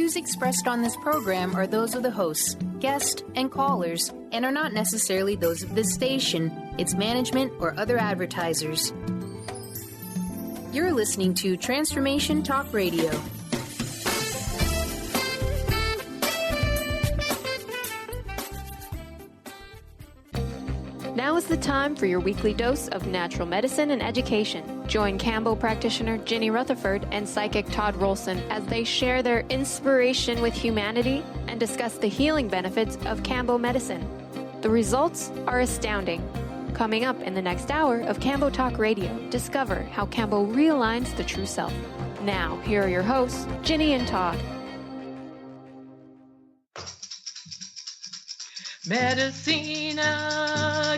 views expressed on this program are those of the hosts, guests, and callers, and are not necessarily those of this station, its management, or other advertisers. You're listening to Transformation Talk Radio. Now is the time for your weekly dose of natural medicine and education. Join kambo-practitioner Ginny Rutherford and psychic Todd Rolson as they share their inspiration with humanity and discuss the healing benefits of kambo medicine. The results are astounding. Coming up in the next hour of Kambo Talk Radio, discover how kambo realigns the true self. Now, here are your hosts, Ginny and Todd. Medicina,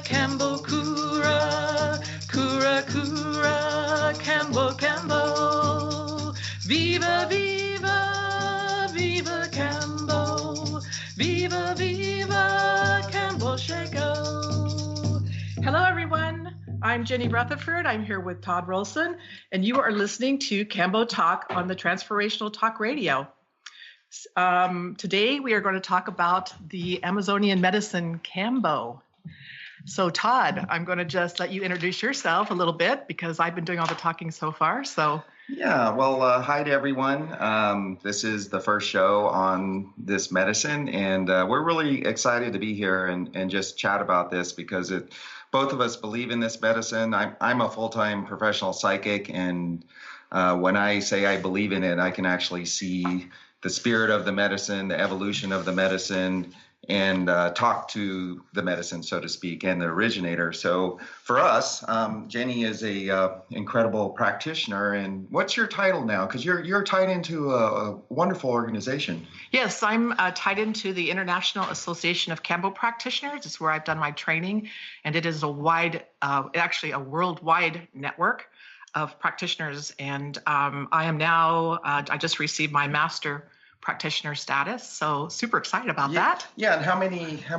kambo cura, cura cura, kambo kambo. Viva viva, viva kambo. Viva viva, kambo shako. Hello everyone, I'm Ginny Rutherford. I'm here with Todd Rolson, and you are listening to Kambo Talk on the Transformational Talk Radio. Today we are going to talk about the Amazonian medicine kambo. So Todd, I'm going to just let you introduce yourself a little bit because I've been doing all the talking so far. So yeah, well, hi to everyone. This is the first show on this medicine, and we're really excited to be here and just chat about this because both of us believe in this medicine. I'm a full-time professional psychic, and when I say I believe in it, I can actually see the spirit of the medicine, the evolution of the medicine, and talk to the medicine, so to speak, and the originator. So for us, Jenny is a incredible practitioner. And what's your title now? Because you're tied into a wonderful organization. Yes, I'm tied into the International Association of Kambo Practitioners. It's where I've done my training, and it is actually a worldwide network of practitioners, and I am now, I just received my Master Practitioner status, so super excited about that. Yeah, and how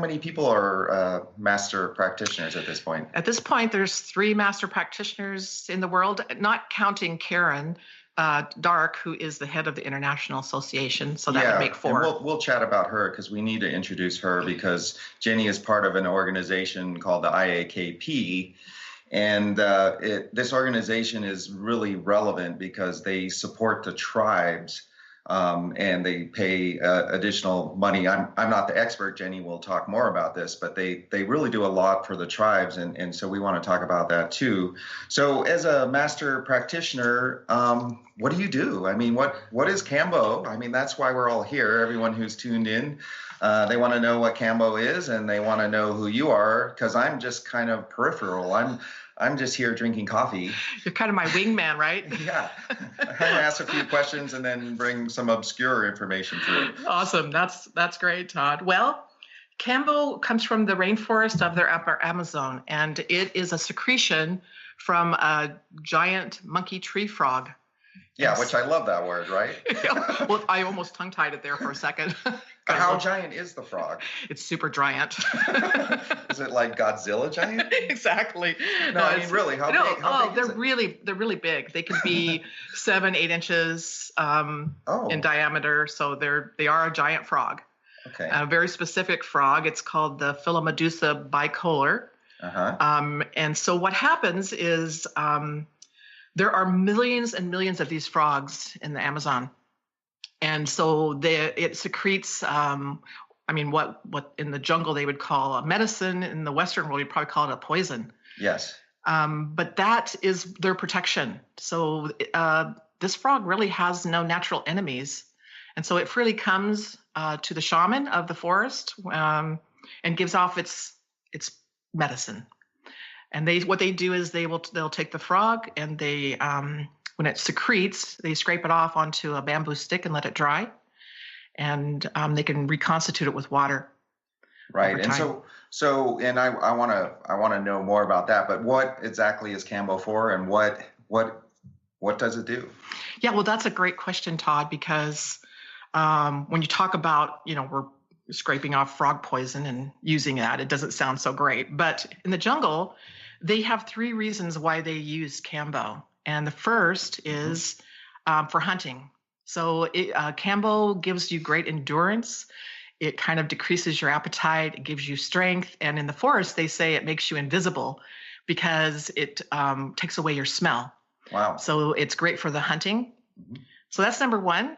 many people are Master Practitioners at this point? At this point, there's 3 Master Practitioners in the world, not counting Karen Dark, who is the head of the International Association, so that would make 4. And we'll chat about her because we need to introduce her because Jenny is part of an organization called the IAKP. And this organization is really relevant because they support the tribes and they pay additional money. I'm not the expert. Jenny will talk more about this, but they really do a lot for the tribes. And so we want to talk about that too. So as a master practitioner, what do you do? I mean, what is kambo? I mean, that's why we're all here. Everyone who's tuned in, they want to know what kambo is, and they want to know who you are, because I'm just kind of peripheral. I'm just here drinking coffee. You're kind of my wingman, right? Yeah. I'm going to ask a few questions and then bring some obscure information through. Awesome. That's great, Todd. Well, kambo comes from the rainforest of the upper Amazon, and it is a secretion from a giant monkey tree frog. Yeah, which I love that word, right? Well, I almost tongue-tied it there for a second. How giant is the frog? It's super giant. Is it like Godzilla giant? Exactly. No, I mean, really, how big they're really big. They can be 7-8 inches in diameter. So they are a giant frog. Okay. A very specific frog. It's called the Philomedusa bicolor. Uh-huh. And so what happens is there are millions and millions of these frogs in the Amazon. And so it secretes, what in the jungle they would call a medicine. In the Western world, you'd probably call it a poison. Yes. But that is their protection. So this frog really has no natural enemies. And so it freely comes to the shaman of the forest and gives off its medicine. And what they do is they'll take the frog and they when it secretes, they scrape it off onto a bamboo stick and let it dry, and they can reconstitute it with water. Right, and so I want to know more about that. But what exactly is kambo for, and what does it do? Yeah, well, that's a great question, Todd, because when you talk about we're scraping off frog poison and using that, it doesn't sound so great. But in the jungle, they have 3 reasons why they use kambo. And the first is for hunting. So kambo gives you great endurance. It kind of decreases your appetite. It gives you strength. And in the forest, they say it makes you invisible because it takes away your smell. Wow. So it's great for the hunting. Mm-hmm. So that's number one.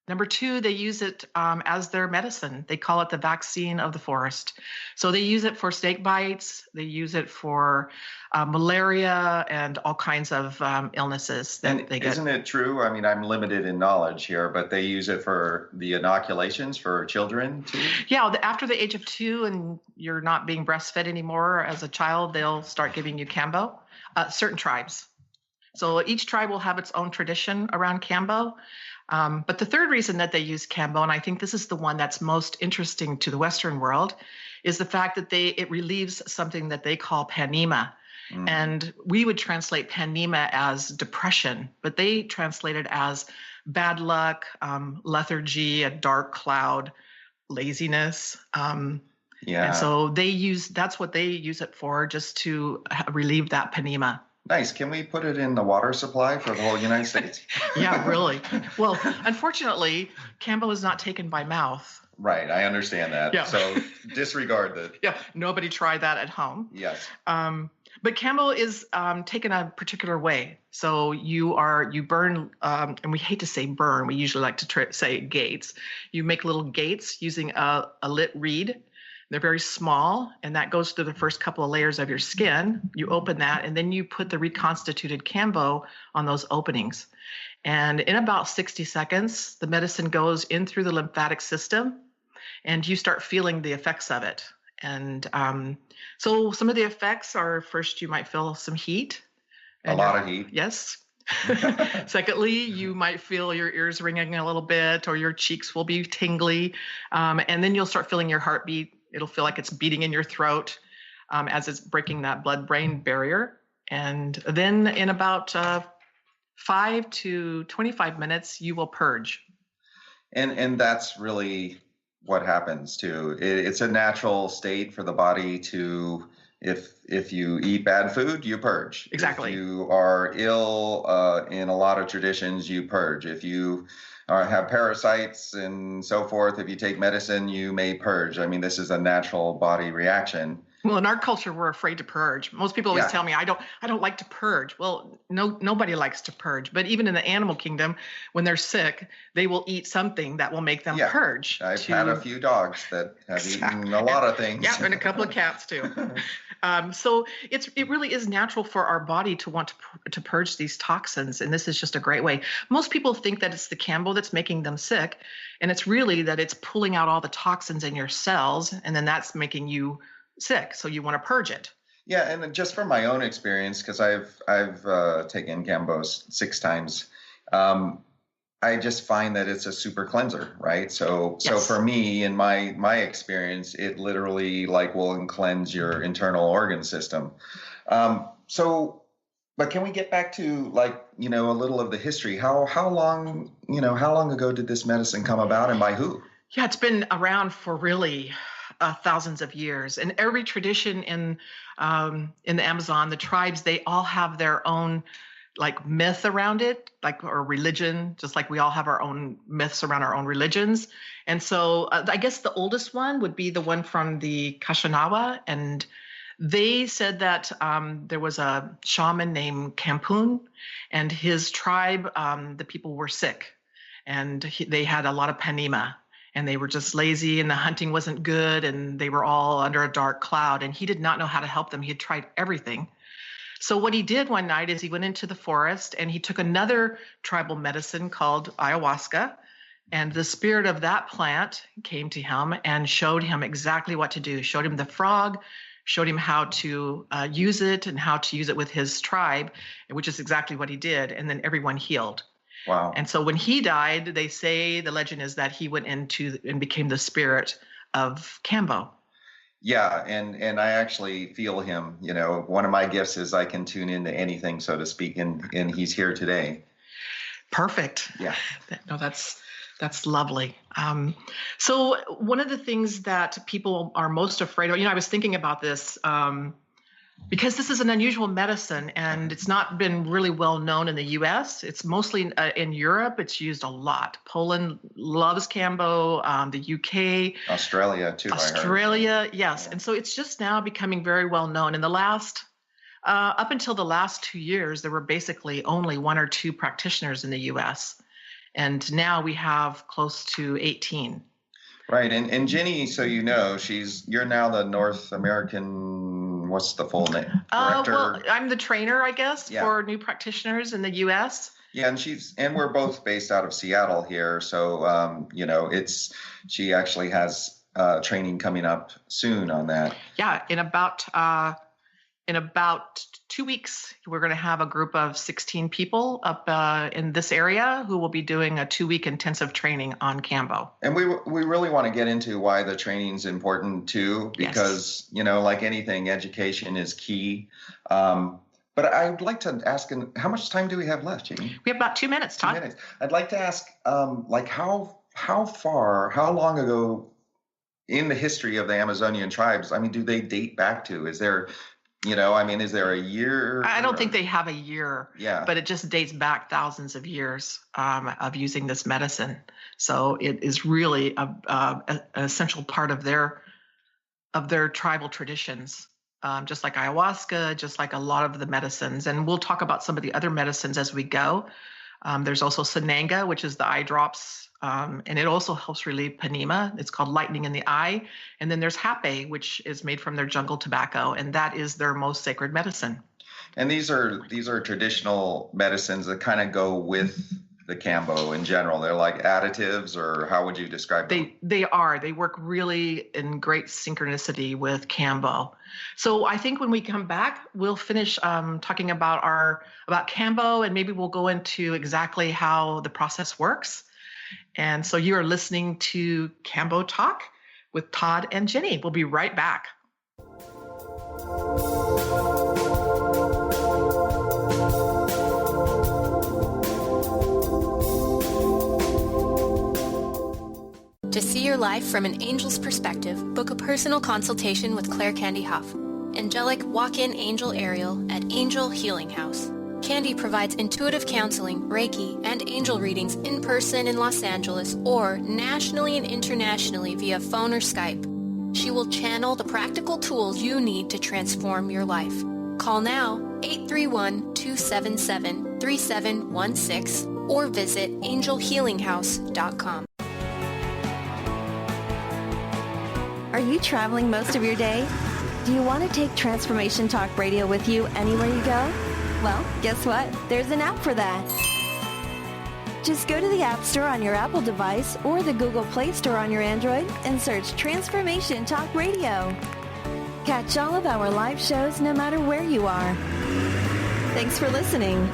Number two, they use it as their medicine. They call it the vaccine of the forest. So they use it for snake bites. They use it for malaria and all kinds of illnesses that they get. Isn't it true? I mean, I'm limited in knowledge here, but they use it for the inoculations for children too? Yeah, after the age of 2 and you're not being breastfed anymore as a child, they'll start giving you kambo. Certain tribes. So each tribe will have its own tradition around kambo. But the third reason that they use kambo, and I think this is the one that's most interesting to the Western world, is the fact that it relieves something that they call panema. Mm. And we would translate panema as depression, but they translate it as bad luck, lethargy, a dark cloud, laziness. And so that's what they use it for, just to relieve that panema. Nice. Can we put it in the water supply for the whole United States? Yeah, really. Well, unfortunately, kambo is not taken by mouth. Right. I understand that. Yeah. So disregard that. Yeah. Nobody try that at home. Yes. But kambo is taken a particular way. So you burn, and we hate to say burn. We usually like to say gates. You make little gates using a lit reed. They're very small, and that goes through the first couple of layers of your skin. You open that, and then you put the reconstituted kambo on those openings. And in about 60 seconds, the medicine goes in through the lymphatic system, and you start feeling the effects of it. And so some of the effects are, first, you might feel some heat. A lot of heat. Yes. Secondly, you might feel your ears ringing a little bit, or your cheeks will be tingly. And then you'll start feeling your heartbeat. It'll feel like it's beating in your throat as it's breaking that blood-brain barrier. And then in about 5 to 25 minutes, you will purge. And that's really what happens too. It's a natural state for the body to, if you eat bad food, you purge. Exactly. If you are ill, in a lot of traditions, you purge. If you have parasites and so forth, if you take medicine, you may purge. I mean, this is a natural body reaction. Well, in our culture, we're afraid to purge. Most people always tell me, I don't like to purge. Well, nobody likes to purge. But even in the animal kingdom, when they're sick, they will eat something that will make them purge. I've had a few dogs that have eaten a lot of things. Yeah, and a couple of cats too. So it really is natural for our body to want to purge these toxins, and this is just a great way. Most people think that it's the kambo that's making them sick, and it's really that it's pulling out all the toxins in your cells, and then that's making you sick. So you want to purge it. Yeah, and just from my own experience, because I've taken kambo 6 times, I just find that it's a super cleanser, right? So for me, in my experience, it literally will cleanse your internal organ system. But can we get back to a little of the history? How long ago did this medicine come about, and by who? Yeah, it's been around for really thousands of years, and every tradition in the Amazon, the tribes, they all have their own myth around it, or religion, just like we all have our own myths around our own religions. And so I guess the oldest one would be the one from the Kashanawa, and they said that there was a shaman named Kampoon, and his tribe, the people were sick, and they had a lot of panema. And they were just lazy, and the hunting wasn't good, and they were all under a dark cloud, and he did not know how to help them. He had tried everything. So what he did one night is he went into the forest, and he took another tribal medicine called ayahuasca, and the spirit of that plant came to him and showed him exactly what to do, showed him the frog, showed him how to use it and how to use it with his tribe, which is exactly what he did, and then everyone healed. Wow. And so when he died, they say, the legend is that he went into and became the spirit of kambo. Yeah, and I actually feel him. One of my gifts is I can tune into anything, so to speak, and he's here today. Perfect. Yeah. No, that's lovely. So one of the things that people are most afraid of, I was thinking about this Because this is an unusual medicine and it's not been really well known in the US. It's mostly in Europe. It's used a lot. Poland loves kambo, the UK. Australia too, Australia, I heard. yes. Yeah. And so it's just now becoming very well known. In the last, up until the last 2 years, there were basically only 1 or 2 practitioners in the US. And now we have close to 18. Right. And Ginny, so you know, you're now the North American, what's the full name? Director? Well, I'm the trainer, I guess, Yeah. for new practitioners in the US. Yeah, and we're both based out of Seattle here. So, you know, she actually has training coming up soon on that. Yeah, in about 2 weeks, we're going to have a group of 16 people up in this area who will be doing a 2-week intensive training on kambo. And we really want to get into why the training is important too, because, you know, like anything, education is key. But I'd like to ask, how much time do we have left, Ginny? We have about 2 minutes, Todd. 2 minutes. I'd like to ask, like how long ago in the history of the Amazonian tribes, I mean, do they date back to? Is there, you know, I mean, is there a year? I don't think they have a year, yeah, but it just dates back thousands of years of using this medicine. So it is really an essential part of their tribal traditions, just like ayahuasca, just like a lot of the medicines. And we'll talk about some of the other medicines as we go. There's also Sananga, which is the eye drops. And it also helps relieve panema. It's called lightning in the eye. And then there's hape, which is made from their jungle tobacco, and that is their most sacred medicine. And these are traditional medicines that kind of go with the kambo in general. They're like additives, or how would you describe them? They are. They work really in great synchronicity with kambo. So I think when we come back, we'll finish talking about kambo, and maybe we'll go into exactly how the process works. And so you are listening to Kambo Talk with Todd and Ginny. We'll be right back. To see your life from an angel's perspective, book a personal consultation with Claire Candy Huff, angelic walk-in angel Ariel at Angel Healing House. Candy provides intuitive counseling, Reiki, and angel readings in person in Los Angeles or nationally and internationally via phone or Skype. She will channel the practical tools you need to transform your life. Call now 831-277-3716 or visit angelhealinghouse.com. Are you traveling most of your day? Do you want to take Transformation Talk Radio with you anywhere you go? Well, guess what? There's an app for that. Just go to the App Store on your Apple device or the Google Play Store on your Android and search Transformation Talk Radio. Catch all of our live shows no matter where you are. Thanks for listening.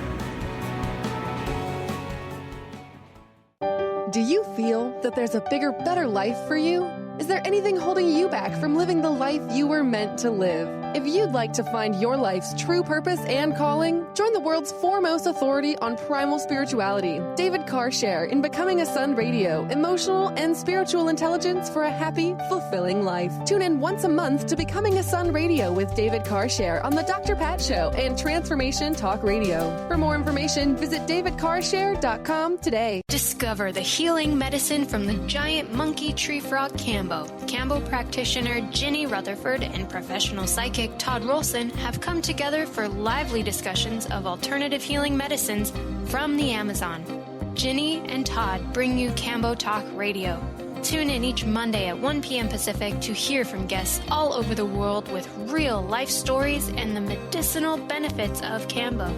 Do you feel that there's a bigger, better life for you? Is there anything holding you back from living the life you were meant to live? If you'd like to find your life's true purpose and calling, join the world's foremost authority on primal spirituality, David Carshare, in Becoming a Sun Radio, emotional and spiritual intelligence for a happy, fulfilling life. Tune in once a month to Becoming a Sun Radio with David Carshare on The Dr. Pat Show and Transformation Talk Radio. For more information, visit davidcarshare.com today. Discover the healing medicine from the giant monkey tree frog kambo. Kambo practitioner Ginny Rutherford and professional psychic Todd Rolson have come together for lively discussions of alternative healing medicines from the Amazon. Ginny and Todd bring you Kambo Talk Radio. Tune in each Monday at 1 p.m. Pacific to hear from guests all over the world with real life stories and the medicinal benefits of kambo.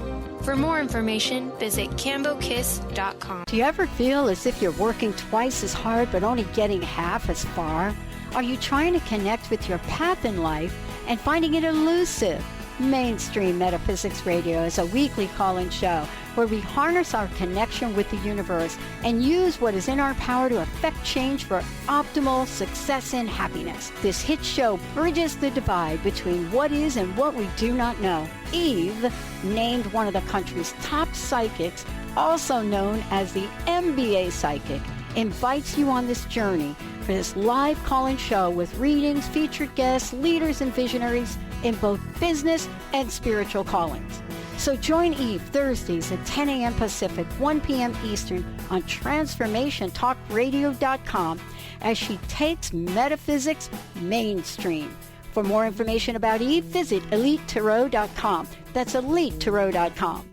For more information, visit kambokiss.com. Do you ever feel as if you're working twice as hard but only getting half as far? Are you trying to connect with your path in life and finding it elusive? Mainstream Metaphysics Radio is a weekly call-in show where we harness our connection with the universe and use what is in our power to affect change for optimal success and happiness. This hit show bridges the divide between what is and what we do not know. Eve, named one of the country's top psychics, also known as the MBA psychic, invites you on this journey for this live call-in show with readings, featured guests, leaders, and visionaries in both business and spiritual callings. So join Eve Thursdays at 10 a.m. Pacific, 1 p.m. Eastern on TransformationTalkRadio.com as she takes metaphysics mainstream. For more information about Eve, visit EliteTarot.com. That's EliteTarot.com.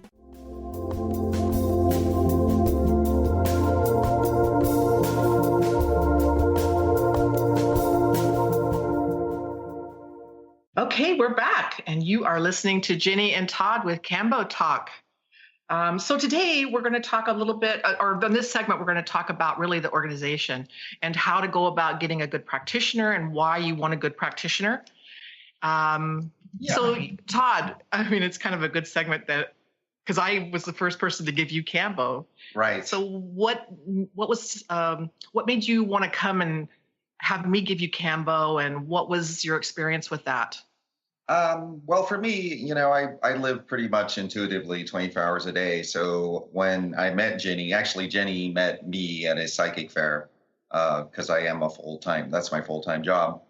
Okay, we're back, and you are listening to Ginny and Todd with Kambo-Talk. So today we're going to talk a little bit, or in this segment, we're going to talk about really the organization and how to go about getting a good practitioner and why you want a good practitioner. So Todd, I mean, it's kind of a good segment that, because I was the first person to give you Kambo. Right. So what made you want to come and have me give you Kambo, and what was your experience with that? Well, for me, I live pretty much intuitively 24 hours a day. So when I met Ginny, actually Ginny met me at a psychic fair because I am that's my full-time job.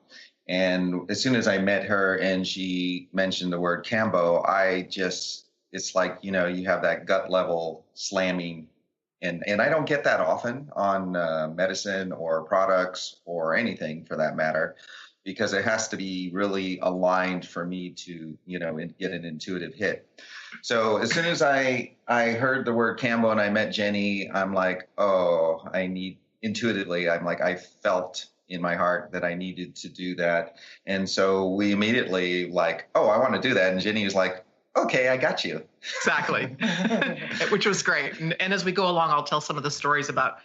And as soon as I met her and she mentioned the word Kambo, it's like, you have that gut level slamming. And I don't get that often on medicine or products or anything for that matter, because it has to be really aligned for me to, get an intuitive hit. So as soon as I heard the word Kambo and I met Ginny, I'm like, I felt in my heart that I needed to do that. And so we immediately I want to do that. And Ginny was like, okay, I got you. Exactly. Which was great. And as we go along, I'll tell some of the stories about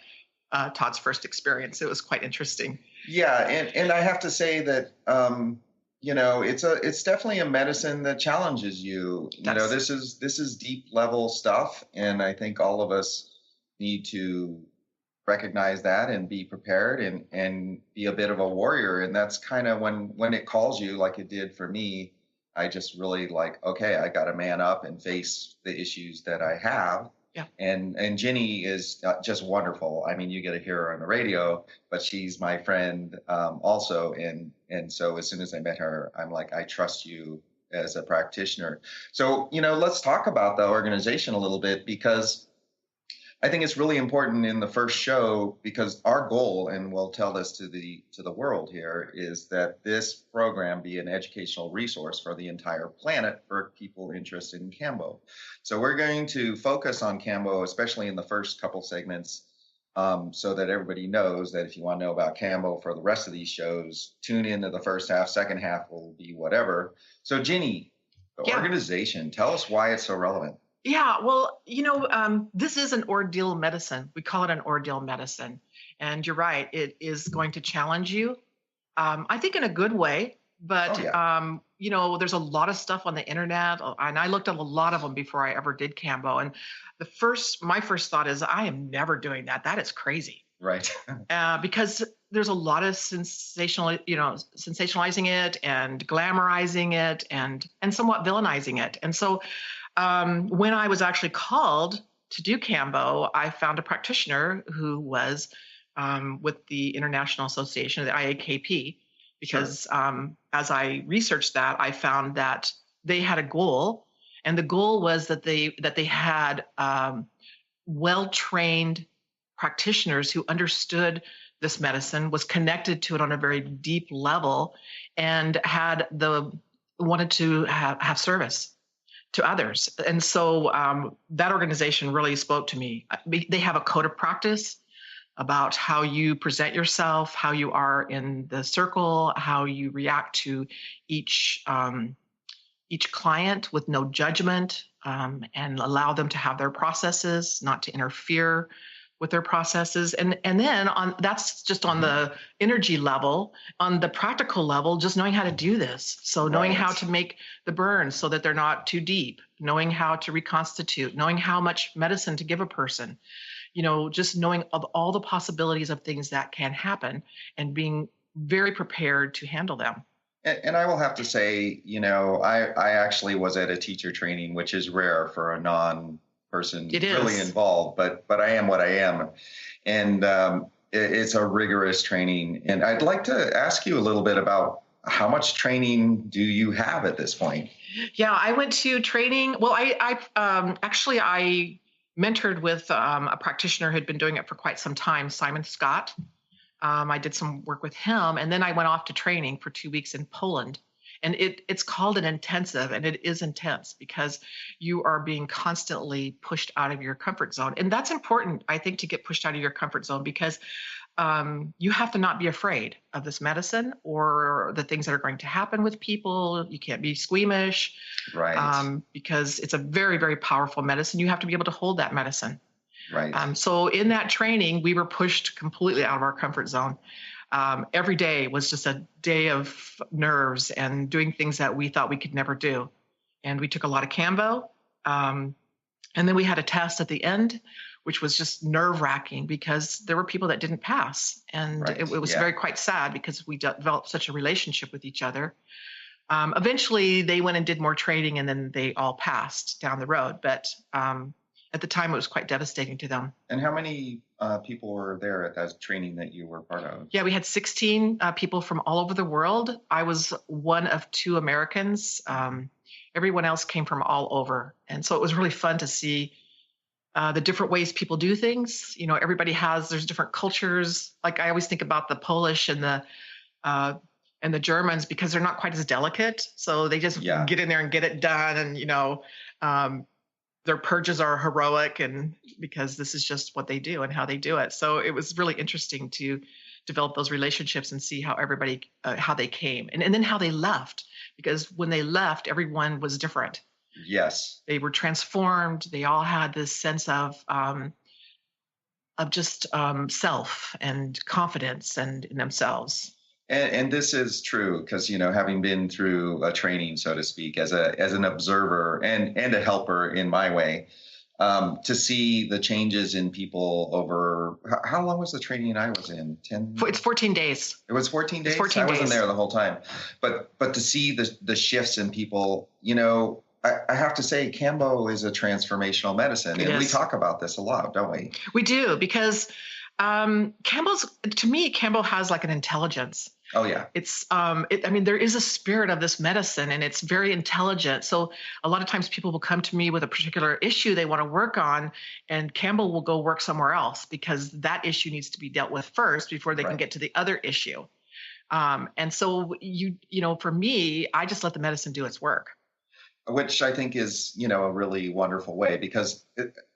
Todd's first experience. It was quite interesting. Yeah. And I have to say that, it's definitely a medicine that challenges you. This is deep level stuff. And I think all of us need to recognize that and be prepared and be a bit of a warrior. And that's kind of when it calls you, like it did for me, I just really okay, I got to man up and face the issues that I have. Yeah. And Ginny is just wonderful. I mean, you get to hear her on the radio, but she's my friend also. And so as soon as I met her, I'm like, I trust you as a practitioner. So, let's talk about the organization a little bit, because I think it's really important in the first show, because our goal, and we'll tell this to the world here, is that this program be an educational resource for the entire planet for people interested in Kambo. So we're going to focus on Kambo, especially in the first couple segments, so that everybody knows that if you want to know about Kambo for the rest of these shows, tune into the first half. Second half will be whatever. So Ginny, the organization, tell us why it's so relevant. Yeah, well, this is an ordeal medicine. We call it an ordeal medicine. And you're right, it is going to challenge you, I think in a good way. But, there's a lot of stuff on the internet, and I looked at a lot of them before I ever did Kambo. And my first thought is, I am never doing that. That is crazy. Right. Because there's a lot of sensationalizing it and glamorizing it and somewhat villainizing it. And so when I was actually called to do Kambo, I found a practitioner who was with the International Association of the IAKP, because as I researched that, I found that they had a goal, and the goal was that they had well-trained practitioners who understood this medicine, was connected to it on a very deep level, and wanted to have service to others. And so that organization really spoke to me. They have a code of practice about how you present yourself, how you are in the circle, how you react to each client with no judgment, and allow them to have their processes, not to interfere with their processes. And then that's just on the energy level. On the practical level, just knowing how to do this. So knowing how to make the burns so that they're not too deep, knowing how to reconstitute, knowing how much medicine to give a person, just knowing of all the possibilities of things that can happen and being very prepared to handle them. And I will have to say, I actually was at a teacher training, which is rare for a non-person really involved, but I am what I am. And it's a rigorous training. And I'd like to ask you a little bit about how much training do you have at this point? Yeah, I went to training. Well, I mentored with a practitioner who had been doing it for quite some time, Simon Scott. I did some work with him, and then I went off to training for 2 weeks in Poland. And it's called an intensive, and it is intense because you are being constantly pushed out of your comfort zone. And that's important, I think, to get pushed out of your comfort zone, because you have to not be afraid of this medicine or the things that are going to happen with people. You can't be squeamish, right? Because it's a very, very powerful medicine. You have to be able to hold that medicine. Right. So in that training, we were pushed completely out of our comfort zone. Every day was just a day of nerves and doing things that we thought we could never do. And we took a lot of kambo. And then we had a test at the end, which was just nerve-wracking because there were people that didn't pass. And right. it was quite sad because we developed such a relationship with each other. Eventually, they went and did more training, and then they all passed down the road. But at the time, it was quite devastating to them. And how many people were there at that training that you were part of? Yeah, we had 16 people from all over the world. I was one of 2 Americans. Everyone else came from all over. And so it was really fun to see the different ways people do things. You know, there's different cultures. Like I always think about the Polish and the Germans because they're not quite as delicate. So they just get in there and get it done. And, you know, their purges are heroic, and because this is just what they do and how they do it. So it was really interesting to develop those relationships and see how everybody, how they came and then how they left, because when they left, everyone was different. Yes. They were transformed. They all had this sense of just self and confidence and in themselves. And this is true because, you know, having been through a training, so to speak, as an observer and a helper in my way, to see the changes in people over how long was the training I was in? 10? It's 14 days. It was 14 days. 14 I wasn't days. there the whole time, but to see the shifts in people, you know, I have to say, kambo is a transformational medicine, and we talk about this a lot, don't we? We do, because kambo has like an intelligence. Oh yeah. It's there is a spirit of this medicine, and it's very intelligent. So a lot of times people will come to me with a particular issue they want to work on, and kambo will go work somewhere else because that issue needs to be dealt with first before they can get to the other issue. And so you know, for me, I just let the medicine do its work. Which I think is, you know, a really wonderful way, because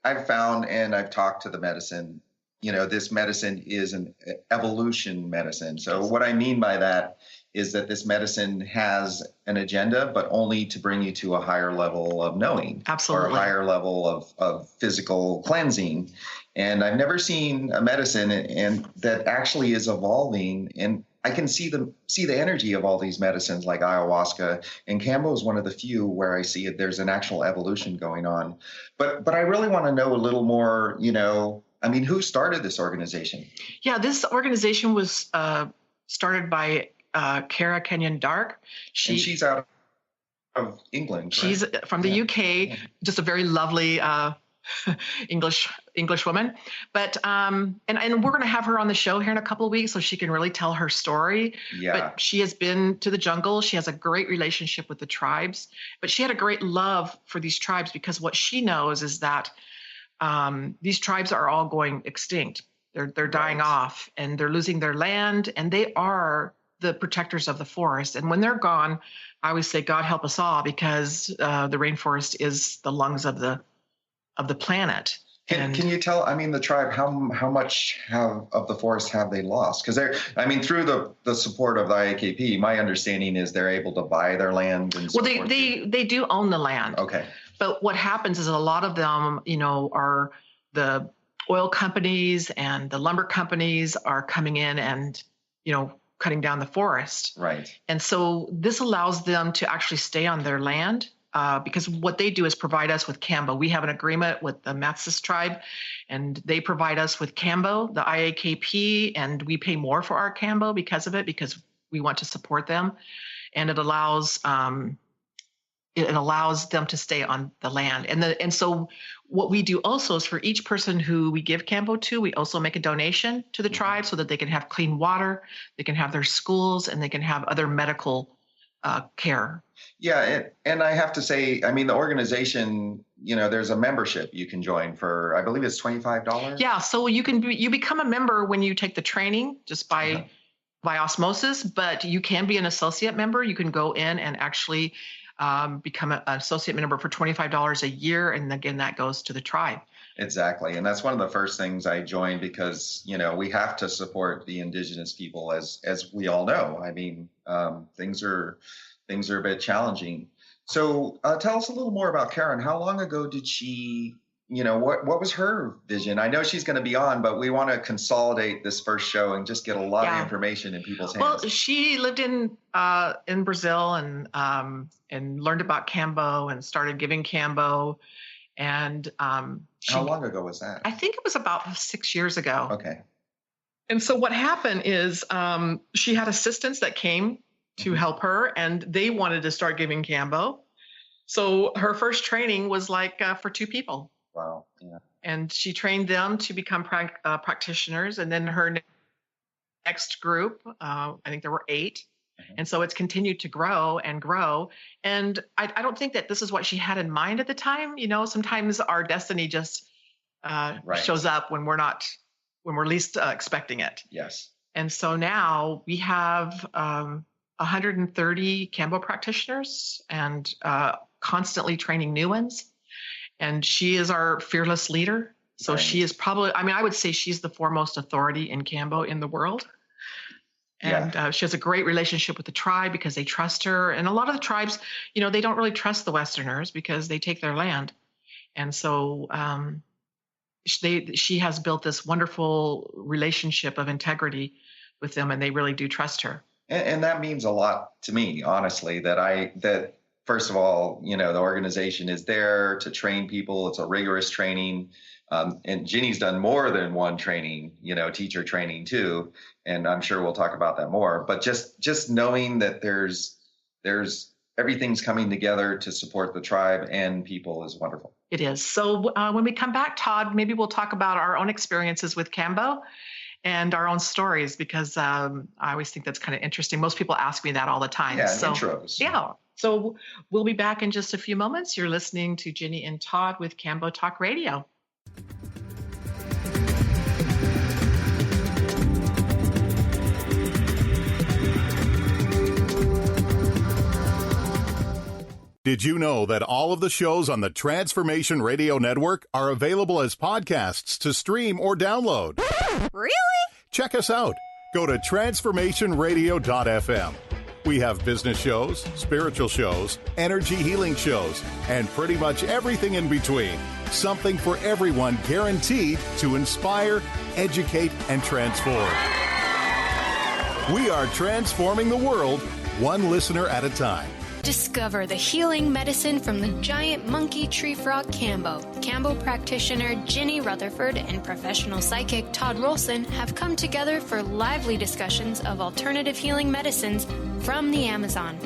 I've found, and I've talked to the medicine, you know, this medicine is an evolution medicine. So what I mean by that is that this medicine has an agenda, but only to bring you to a higher level of knowing. Absolutely. Or a higher level of physical cleansing. And I've never seen a medicine and that actually is evolving. And I can see the energy of all these medicines like ayahuasca, and kambo is one of the few where I see it. There's an actual evolution going on. But I really want to know a little more, you know, I mean, who started this organization? Yeah, this organization was started by Cara Kenyon Dark. She's out of England. Correct? She's from the UK, just a very lovely English woman. But and we're going to have her on the show here in a couple of weeks so she can really tell her story. Yeah. But she has been to the jungle. She has a great relationship with the tribes, but she had a great love for these tribes because what she knows is that these tribes are all going extinct. They're dying off, and they're losing their land, and they are the protectors of the forest. And when they're gone, I always say, God help us all, because the rainforest is the lungs of the planet. Can you tell, I mean, the tribe, how much of the forest have they lost? Because through the support of the IAKP, my understanding is they're able to buy their land. And they do own the land. Okay. But what happens is a lot of them, you know, are the oil companies and the lumber companies are coming in and, you know, cutting down the forest. Right. And so this allows them to actually stay on their land. Because what they do is provide us with kambo. We have an agreement with the Matsis tribe, and they provide us with kambo, the IAKP, and we pay more for our kambo because of it, because we want to support them. And it allows it allows them to stay on the land. And so what we do also is for each person who we give kambo to, we also make a donation to the tribe so that they can have clean water, they can have their schools, and they can have other medical care. Yeah, and I have to say, I mean, the organization, there's a membership you can join for, I believe it's $25. Yeah, so you become a member when you take the training just by osmosis, but you can be an associate member. You can go in and actually become an associate member for $25 a year, and again, that goes to the tribe. Exactly, and that's one of the first things I joined because we have to support the indigenous people, as we all know. I mean, things are a bit challenging. So tell us a little more about Karen. How long ago did she? What was her vision? I know she's going to be on, but we want to consolidate this first show and just get a lot of information in people's hands. Well, she lived in Brazil and learned about kambo and started giving kambo. And how long ago was that? I think it was about 6 years ago. Okay. And so what happened is she had assistants that came to help her, and they wanted to start giving kambo. So her first training was like for 2 people. Wow. Yeah. And she trained them to become practitioners. And then her next group, I think there were 8. And so it's continued to grow and grow. And I don't think that this is what she had in mind at the time. Sometimes our destiny just shows up when we're least expecting it. Yes. And so now we have 130 kambo practitioners and constantly training new ones. And she is our fearless leader. So she is probably, I would say she's the foremost authority in kambo in the world. And she has a great relationship with the tribe because they trust her. And a lot of the tribes, they don't really trust the Westerners because they take their land. And so she has built this wonderful relationship of integrity with them, and they really do trust her. And that means a lot to me, honestly, that first of all, the organization is there to train people. It's a rigorous training. And Ginny's done more than one training, teacher training too. And I'm sure we'll talk about that more. But just knowing that there's everything's coming together to support the tribe and people is wonderful. It is. So when we come back, Todd, maybe we'll talk about our own experiences with kambo and our own stories, because I always think that's kind of interesting. Most people ask me that all the time. Yeah, intros. Yeah. So we'll be back in just a few moments. You're listening to Ginny and Todd with Kambo Talk Radio. Did you know that all of the shows on the Transformation Radio Network are available as podcasts to stream or download? Really? Check us out. Go to transformationradio.fm. We have business shows, spiritual shows, energy healing shows, and pretty much everything in between. Something for everyone, guaranteed to inspire, educate, and transform. We are transforming the world, one listener at a time. Discover the healing medicine from the giant monkey tree frog kambo. Kambo practitioner Ginny Rutherford and professional psychic Todd Rolson have come together for lively discussions of alternative healing medicines from the Amazon.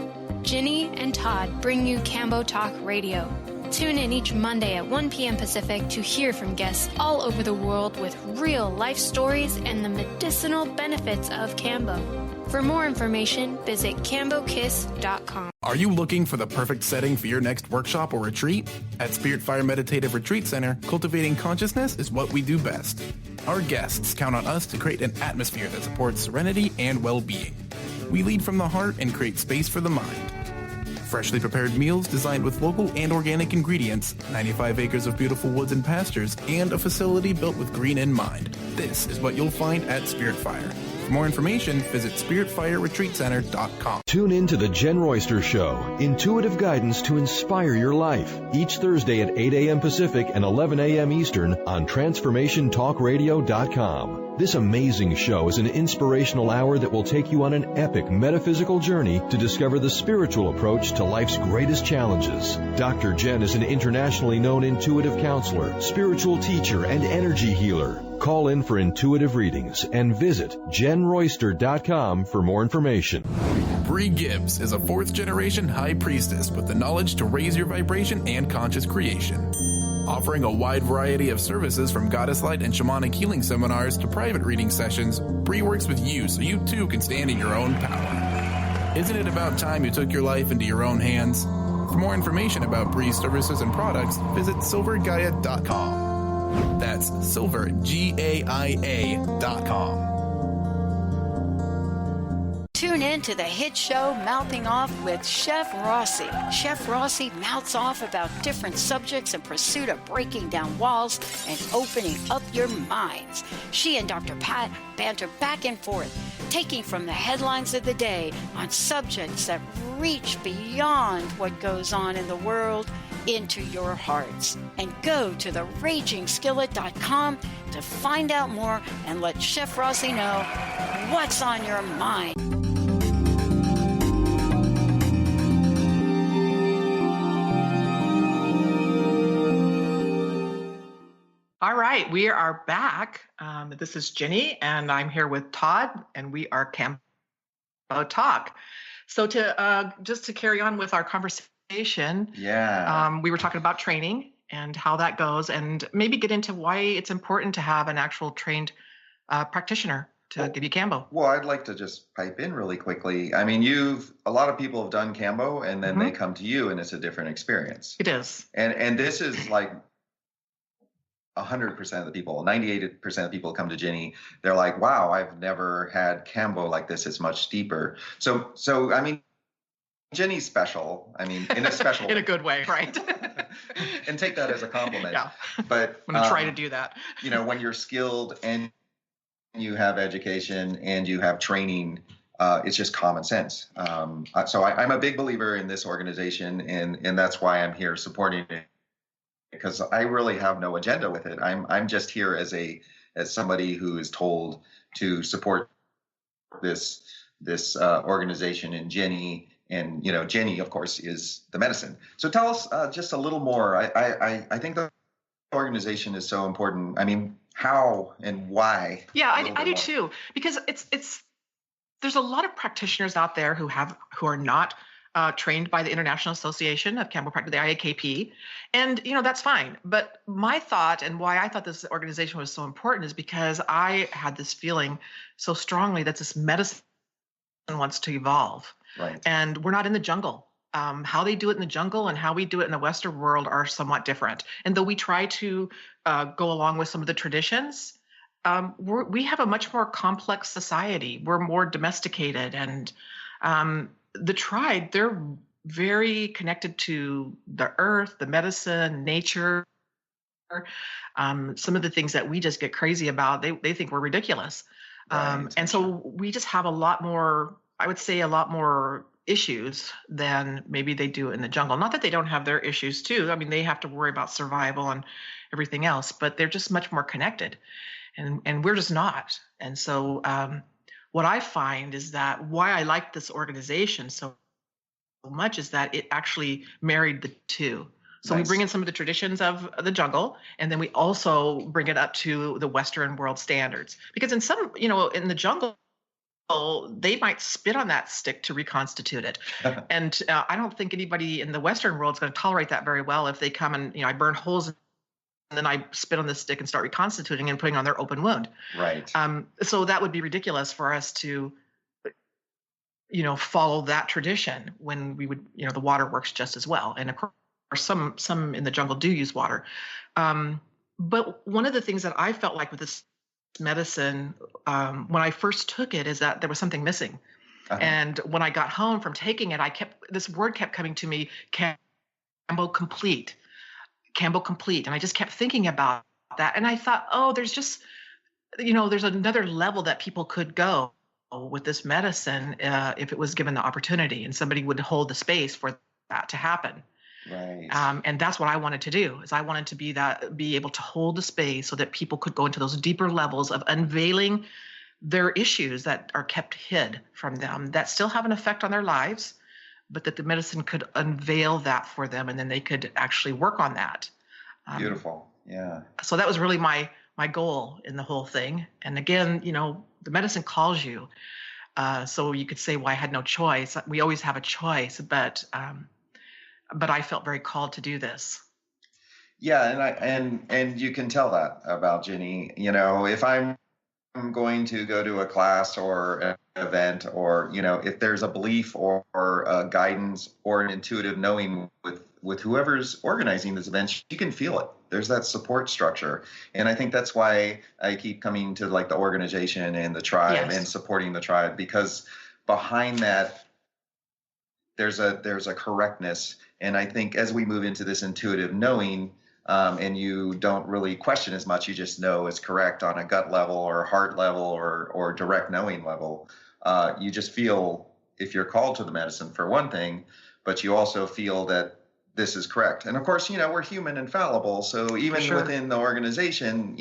Ginny and Todd bring you Kambo Talk Radio. Tune in each Monday at 1 p.m. Pacific to hear from guests all over the world with real life stories and the medicinal benefits of kambo. For more information, visit kambokiss.com. Are you looking for the perfect setting for your next workshop or retreat? At Spirit Fire Meditative Retreat Center, cultivating consciousness is what we do best. Our guests count on us to create an atmosphere that supports serenity and well-being. We lead from the heart and create space for the mind. Freshly prepared meals designed with local and organic ingredients, 95 acres of beautiful woods and pastures, and a facility built with green in mind. This is what you'll find at Spirit Fire. For more information, visit spiritfireretreatcenter.com. Tune in to The Jen Royster Show, intuitive guidance to inspire your life, each Thursday at 8 a.m. Pacific and 11 a.m. Eastern on TransformationTalkRadio.com. This amazing show is an inspirational hour that will take you on an epic metaphysical journey to discover the spiritual approach to life's greatest challenges. Dr. Jen is an internationally known intuitive counselor, spiritual teacher, and energy healer. Call in for intuitive readings and visit jenroyster.com for more information. Bree Gibbs is a fourth-generation high priestess with the knowledge to raise your vibration and conscious creation. Offering a wide variety of services from goddess light and shamanic healing seminars to private reading sessions, Bree works with you so you too can stand in your own power. Isn't it about time you took your life into your own hands? For more information about Bree's services and products, visit silvergaia.com. That's silvergaia.com. Tune in to the hit show Mouthing Off with Chef Rossi. Chef Rossi mouths off about different subjects in pursuit of breaking down walls and opening up your minds. She and Dr. Pat banter back and forth, taking from the headlines of the day on subjects that reach beyond what goes on in the world into your hearts. And go to theragingskillet.com to find out more and let Chef Rossi know what's on your mind. All right, we are back. This is Ginny, and I'm here with Todd, and we are kambo-talk. So just to carry on with our conversation, we were talking about training and how that goes, and maybe get into why it's important to have an actual trained practitioner to give you kambo. Well, I'd like to just pipe in really quickly. I mean, a lot of people have done kambo, and then they come to you, and it's a different experience. It is. And this is like 100% of the people, 98% of the people come to Ginny. They're like, wow, I've never had kambo like this. It's much deeper. So I mean, Ginny's special. I mean, in a special in a good way, right? And take that as a compliment. Yeah. But I'm going to try to do that. When you're skilled and you have education and you have training, it's just common sense. So I'm a big believer in this organization, and that's why I'm here supporting it. Because I really have no agenda with it. I'm just here as somebody who is told to support this organization and Ginny, and Ginny, of course, is the medicine. So tell us just a little more. I think the organization is so important. I mean, how and why? Yeah, I do too, because there's a lot of practitioners out there who are not trained by the International Association of Kambo Practitioners, the IAKP. And, that's fine. But my thought, and why I thought this organization was so important, is because I had this feeling so strongly that this medicine wants to evolve. Right. And we're not in the jungle. How they do it in the jungle and how we do it in the Western world are somewhat different. And though we try to go along with some of the traditions, we have a much more complex society. We're more domesticated, and the tribe, they're very connected to the earth, the medicine, nature. Some of the things that we just get crazy about, they think we're ridiculous. Right. And so we just have a lot more issues than maybe they do in the jungle. Not that they don't have their issues too. I mean, they have to worry about survival and everything else, but they're just much more connected. And we're just not. And so what I find is that why I like this organization so much is that it actually married the two. So nice. We bring in some of the traditions of the jungle, and then we also bring it up to the Western world standards. Because in some, in the jungle, they might spit on that stick to reconstitute it. And I don't think anybody in the Western world is going to tolerate that very well if they come and, I burn holes and then I spit on the stick and start reconstituting and putting on their open wound. Right. So that would be ridiculous for us to, follow that tradition when we would, the water works just as well. And of course, some in the jungle do use water. But one of the things that I felt like with this medicine, when I first took it, is that there was something missing. Uh-huh. And when I got home from taking it, this word kept coming to me, kambo complete. And I just kept thinking about that. And I thought, there's just, there's another level that people could go with this medicine if it was given the opportunity and somebody would hold the space for that to happen. Right. And that's what I wanted to do. Is I wanted to be able to hold the space so that people could go into those deeper levels of unveiling their issues that are kept hid from them, that still have an effect on their lives, but that the medicine could unveil that for them, and then they could actually work on that. Beautiful. Yeah. So that was really my goal in the whole thing. And again, the medicine calls you. So you could say, well, I had no choice. We always have a choice, but I felt very called to do this. Yeah, and you can tell that about Ginny. If I'm going to go to a class or an event, or if there's a belief or a guidance or an intuitive knowing with whoever's organizing this event, you can feel it. There's that support structure, and I think that's why I keep coming to like the organization and the tribe and supporting the tribe, because behind that there's a correctness. And I think as we move into this intuitive knowing, and you don't really question as much, you just know it's correct on a gut level or heart level or direct knowing level. You just feel if you're called to the medicine for one thing, but you also feel that this is correct. And of course, we're human and fallible. So even within the organization,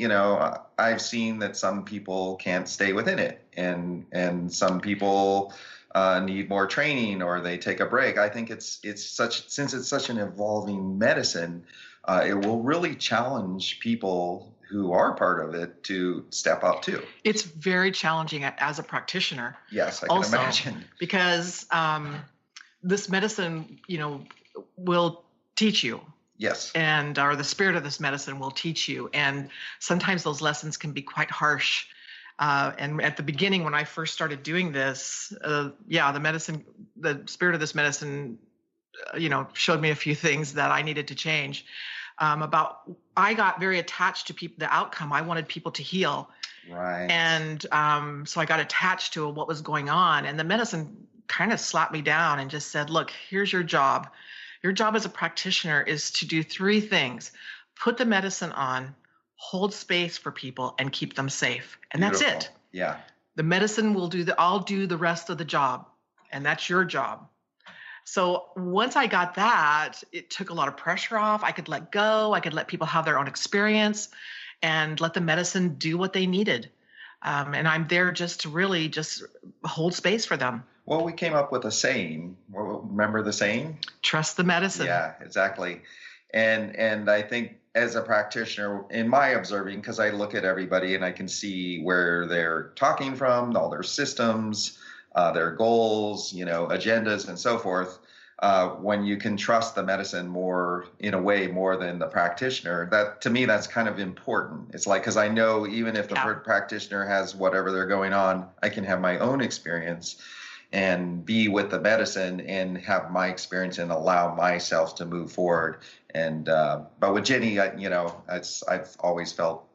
I've seen that some people can't stay within it, and some people need more training, or they take a break. I think since it's such an evolving medicine, it will really challenge people who are part of it to step up too. It's very challenging as a practitioner. Yes, I can imagine. Because this medicine, will teach you. Yes. Or the spirit of this medicine will teach you. And sometimes those lessons can be quite harsh. And at the beginning, when I first started doing this, the spirit of this medicine, showed me a few things that I needed to change. I got very attached to the outcome. I wanted people to heal. Right. And so I got attached to what was going on. And the medicine kind of slapped me down and just said, look, here's your job. Your job as a practitioner is to do 3 things: put the medicine on, hold space for people, and keep them safe. And Beautiful. That's it. Yeah. The medicine will I'll do the rest of the job. And that's your job. So once I got that, it took a lot of pressure off. I could let go. I could let people have their own experience and let the medicine do what they needed. And I'm there just to really just hold space for them. Well, we came up with a saying. Remember the saying? Trust the medicine. Yeah, exactly. And I think as a practitioner, in my observing, because I look at everybody and I can see where they're talking from, all their systems, their goals, agendas and so forth. When you can trust the medicine more than the practitioner, that to me, that's kind of important. It's like, because I know even if the practitioner has whatever they're going on, I can have my own experience and be with the medicine and have my experience and allow myself to move forward. And but with Ginny, I've always felt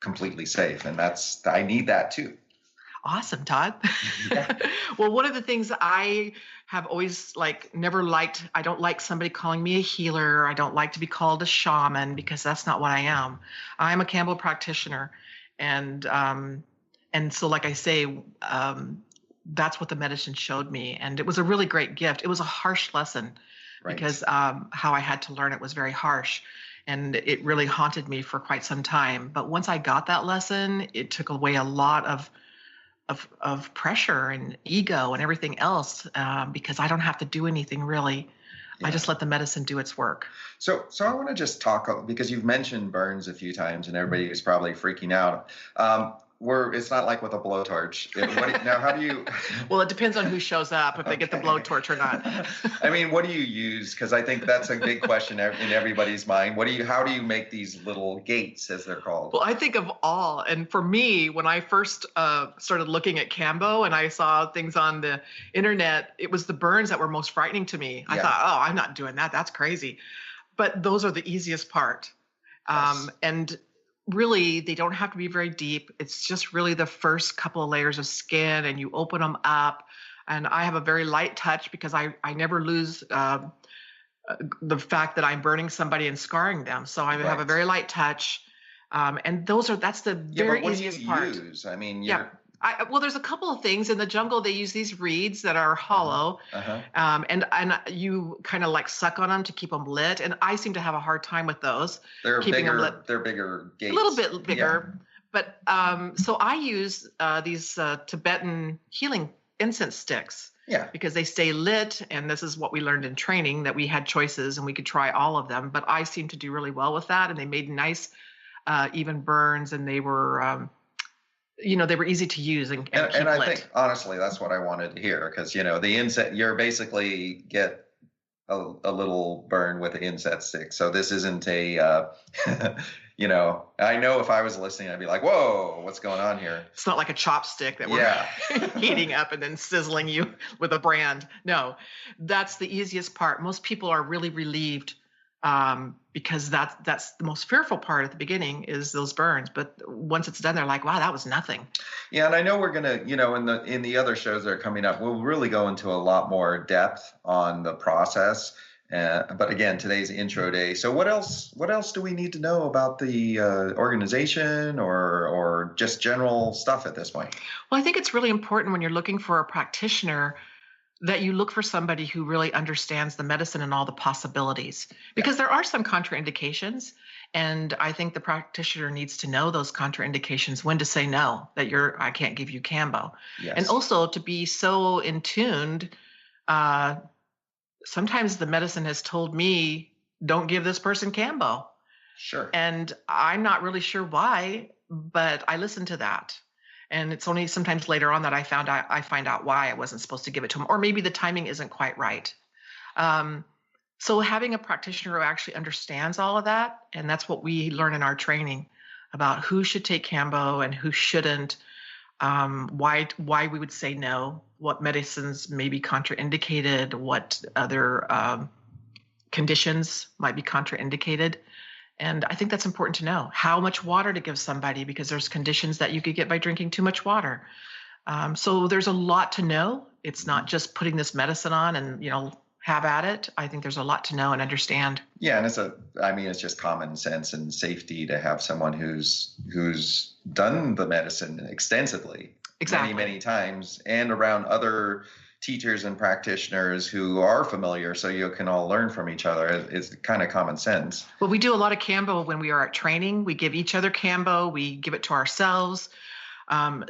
completely safe, and I need that too. Awesome, Todd. Yeah. Well, one of the things I have always never liked, I don't like somebody calling me a healer. I don't like to be called a shaman, because that's not what I am. I'm a kambo-practitioner. And so, like I say, that's what the medicine showed me. And it was a really great gift. It was a harsh lesson, right, because how I had to learn it was very harsh. And it really haunted me for quite some time. But once I got that lesson, it took away a lot of pressure and ego and everything else, because I don't have to do anything really. Yeah. I just let the medicine do its work. So I want to just talk, because you've mentioned burns a few times and everybody is probably freaking out. It's not like with a blowtorch. Now, how do you? Well, it depends on who shows up, if they get the blowtorch or not. I mean, what do you use? Because I think that's a big question in everybody's mind. How do you make these little gates, as they're called? Well, I think of all. And for me, when I first started looking at kambo and I saw things on the internet, it was the burns that were most frightening to me. I thought, oh, I'm not doing that. That's crazy. But those are the easiest part. Yes. And really, they don't have to be very deep. It's just really the first couple of layers of skin, and you open them up. And I have a very light touch, because I never lose the fact that I'm burning somebody and scarring them. So I have a very light touch. And that's the very easiest part. Use? I mean, Well, there's a couple of things. In the jungle, they use these reeds that are hollow, and you kind of like suck on them to keep them lit. And I seem to have a hard time with those. They're keeping bigger. them lit. They're bigger gates. A little bit bigger. Yeah. But so I use these Tibetan healing incense sticks. Yeah. Because they stay lit, and this is what we learned in training, that we had choices and we could try all of them. But I seem to do really well with that, and they made nice, even burns, and they were. They were easy to use and I lit. think honestly that's what I wanted to hear, because the inset, you're basically get a little burn with the inset stick. So this isn't a I know if I was listening I'd be like, whoa, what's going on here? It's not like a chopstick that we're heating up and then sizzling you with a brand. No, that's the easiest part. Most people are really relieved because that's the most fearful part at the beginning is those burns. But once it's done, they're like, wow, that was nothing. Yeah. And I know we're going to, in the other shows that are coming up, we'll really go into a lot more depth on the process. But again, today's intro day. So what else do we need to know about the organization or just general stuff at this point? Well, I think it's really important when you're looking for a practitioner that you look for somebody who really understands the medicine and all the possibilities, because there are some contraindications. And I think the practitioner needs to know those contraindications, when to say no, that I can't give you kambo. Yes. And also to be so in tuned. Sometimes the medicine has told me, don't give this person kambo. Sure. And I'm not really sure why, but I listen to that. And it's only sometimes later on that I find out why I wasn't supposed to give it to him, or maybe the timing isn't quite right. So having a practitioner who actually understands all of that, and that's what we learn in our training about who should take kambo and who shouldn't, why we would say no, what medicines may be contraindicated, what other conditions might be contraindicated. And I think that's important to know how much water to give somebody, because there's conditions that you could get by drinking too much water. So there's a lot to know. It's not just putting this medicine on and, have at it. I think there's a lot to know and understand. Yeah. And it's just common sense and safety to have someone who's done the medicine extensively, exactly, many times, and around other teachers and practitioners who are familiar, so you can all learn from each other. It's kind of common sense. Well, we do a lot of kambo when we are at training. We give each other kambo. We give it to ourselves.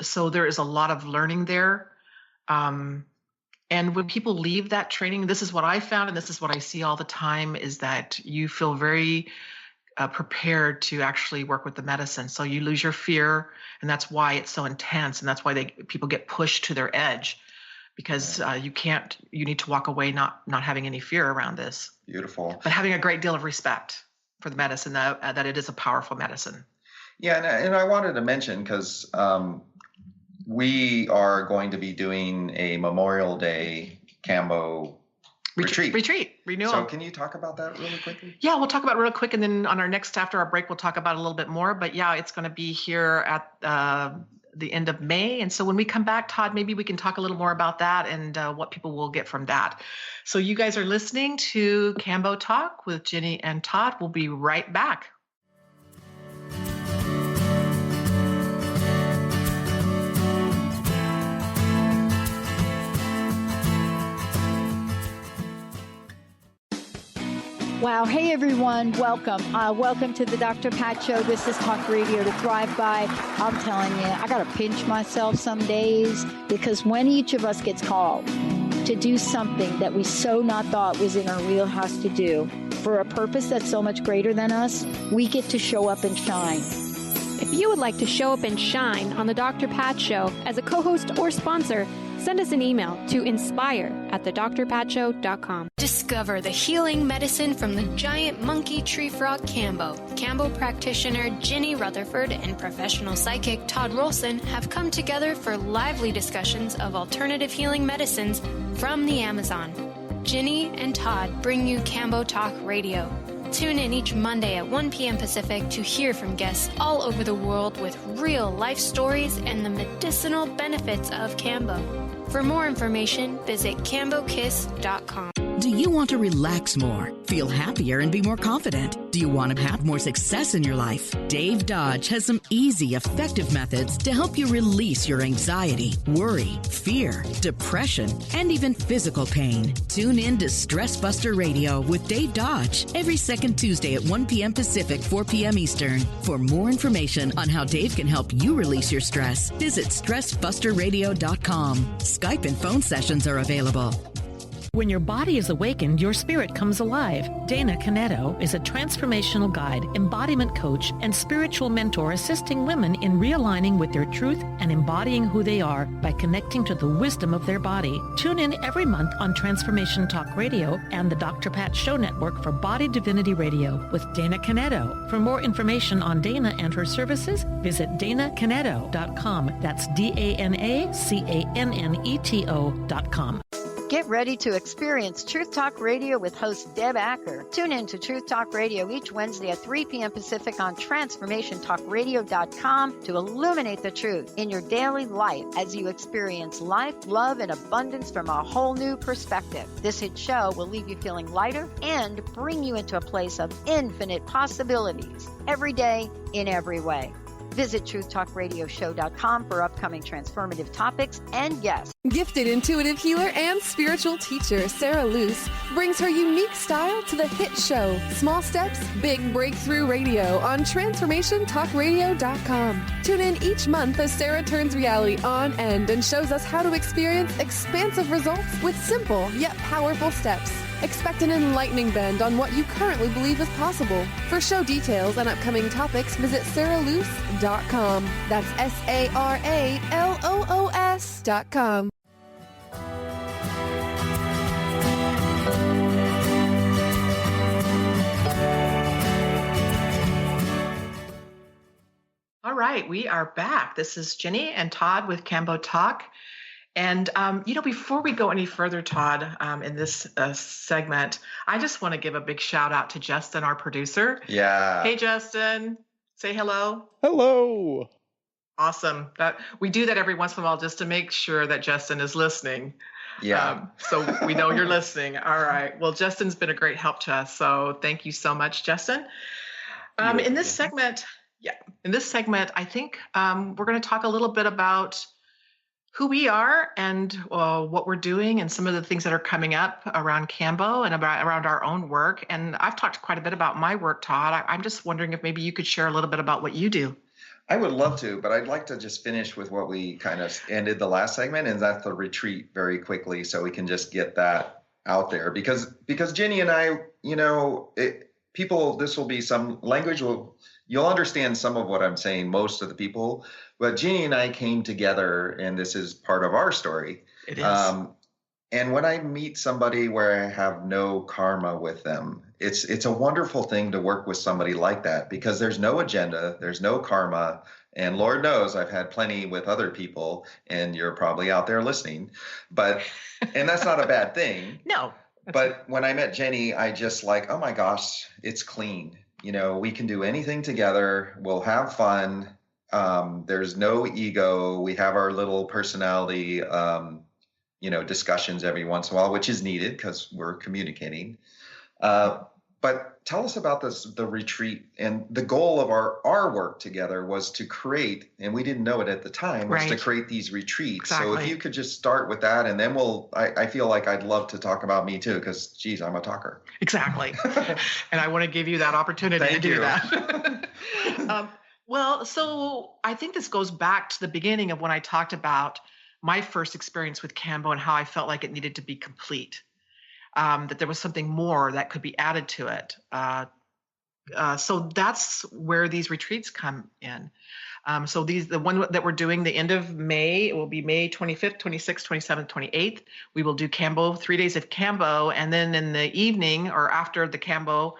So there is a lot of learning there. And when people leave that training, this is what I found, and this is what I see all the time, is that you feel very prepared to actually work with the medicine. So you lose your fear, and that's why it's so intense, and that's why people get pushed to their edge. Because you need to walk away not having any fear around this. Beautiful. But having a great deal of respect for the medicine, that it is a powerful medicine. Yeah, and I wanted to mention, because we are going to be doing a Memorial Day kambo retreat renewal. So can you talk about that really quickly? Yeah, we'll talk about it real quick, and then after our break, we'll talk about it a little bit more. But yeah, it's going to be here at the end of May. And so when we come back, Todd, maybe we can talk a little more about that and what people will get from that. So you guys are listening to Kambo Talk with Ginny and Todd. We'll be right back. Wow. Hey, everyone. Welcome. Welcome to the Dr. Pat Show. This is Talk Radio to Thrive By. I'm telling you, I got to pinch myself some days, because when each of us gets called to do something that we so not thought was in our wheelhouse to do for a purpose that's so much greater than us, we get to show up and shine. If you would like to show up and shine on the Dr. Pat Show as a co-host or sponsor, send us an email to inspire@thedrpatshow.com. Discover the healing medicine from the giant monkey tree frog kambo. Kambo practitioner Ginny Rutherford and professional psychic Todd Rolson have come together for lively discussions of alternative healing medicines from the Amazon. Ginny and Todd bring you Kambo Talk Radio. Tune in each Monday at 1 p.m. Pacific to hear from guests all over the world with real life stories and the medicinal benefits of kambo. For more information, visit kambokiss.com. Do you want to relax more, feel happier, and be more confident? Do you want to have more success in your life? Dave Dodge has some easy, effective methods to help you release your anxiety, worry, fear, depression, and even physical pain. Tune in to Stress Buster Radio with Dave Dodge every second Tuesday at 1 p.m. Pacific, 4 p.m. Eastern. For more information on how Dave can help you release your stress, visit StressBusterRadio.com. Skype and phone sessions are available. When your body is awakened, your spirit comes alive. Dana Canetto is a transformational guide, embodiment coach, and spiritual mentor assisting women in realigning with their truth and embodying who they are by connecting to the wisdom of their body. Tune in every month on Transformation Talk Radio and the Dr. Pat Show Network for Body Divinity Radio with Dana Canetto. For more information on Dana and her services, visit DanaCanetto.com. That's DanaCanneto.com. Get ready to experience Truth Talk Radio with host Deb Acker. Tune in to Truth Talk Radio each Wednesday at 3 p.m. Pacific on TransformationTalkRadio.com to illuminate the truth in your daily life as you experience life, love, and abundance from a whole new perspective. This hit show will leave you feeling lighter and bring you into a place of infinite possibilities every day in every way. Visit TruthTalkRadioshow.com for upcoming transformative topics and guests. Gifted intuitive healer and spiritual teacher Sarah Luce brings her unique style to the hit show Small Steps, Big Breakthrough Radio on TransformationTalkRadio.com. Tune in each month as Sarah turns reality on end and shows us how to experience expansive results with simple yet powerful steps. Expect an enlightening bend on what you currently believe is possible. For show details and upcoming topics, visit sarahloos.com. That's SARALOOS.com. All right, we are back. This is Ginny and Todd with Kambo-Talk. And, before we go any further, Todd, in this segment, I just want to give a big shout out to Justin, our producer. Yeah. Hey, Justin, say hello. Hello. Awesome. We do that every once in a while just to make sure that Justin is listening. Yeah. So we know you're listening. All right. Well, Justin's been a great help to us. So thank you so much, Justin. In this segment, I think we're going to talk a little bit about who we are and what we're doing and some of the things that are coming up around Kambo and around our own work. And I've talked quite a bit about my work, Todd. I'm just wondering if maybe you could share a little bit about what you do. I would love to, but I'd like to just finish with what we kind of ended the last segment, and that's the retreat very quickly so we can just get that out there. Because Ginny and I, this will be some language, you'll understand some of what I'm saying, most of the people. But Ginny and I came together, and this is part of our story. It is. And when I meet somebody where I have no karma with them, it's a wonderful thing to work with somebody like that because there's no agenda, there's no karma. And Lord knows I've had plenty with other people, and you're probably out there listening. And that's not a bad thing. No. But when I met Ginny, I just oh my gosh, it's clean. We can do anything together. We'll have fun. There's no ego. We have our little personality, discussions every once in a while, which is needed because we're communicating. But tell us about the retreat. And the goal of our work together was to create, and we didn't know it at the time, was to create these retreats. Exactly. So if you could just start with that, and then I feel like I'd love to talk about me too, because geez, I'm a talker. Exactly. And I want to give you that opportunity to do that. Well, so I think this goes back to the beginning of when I talked about my first experience with Kambo and how I felt like it needed to be complete, that there was something more that could be added to it. So that's where these retreats come in. So the one that we're doing the end of May, it will be May 25th, 26th, 27th, 28th. We will do Kambo, 3 days of Kambo. And then in the evening or after the Kambo,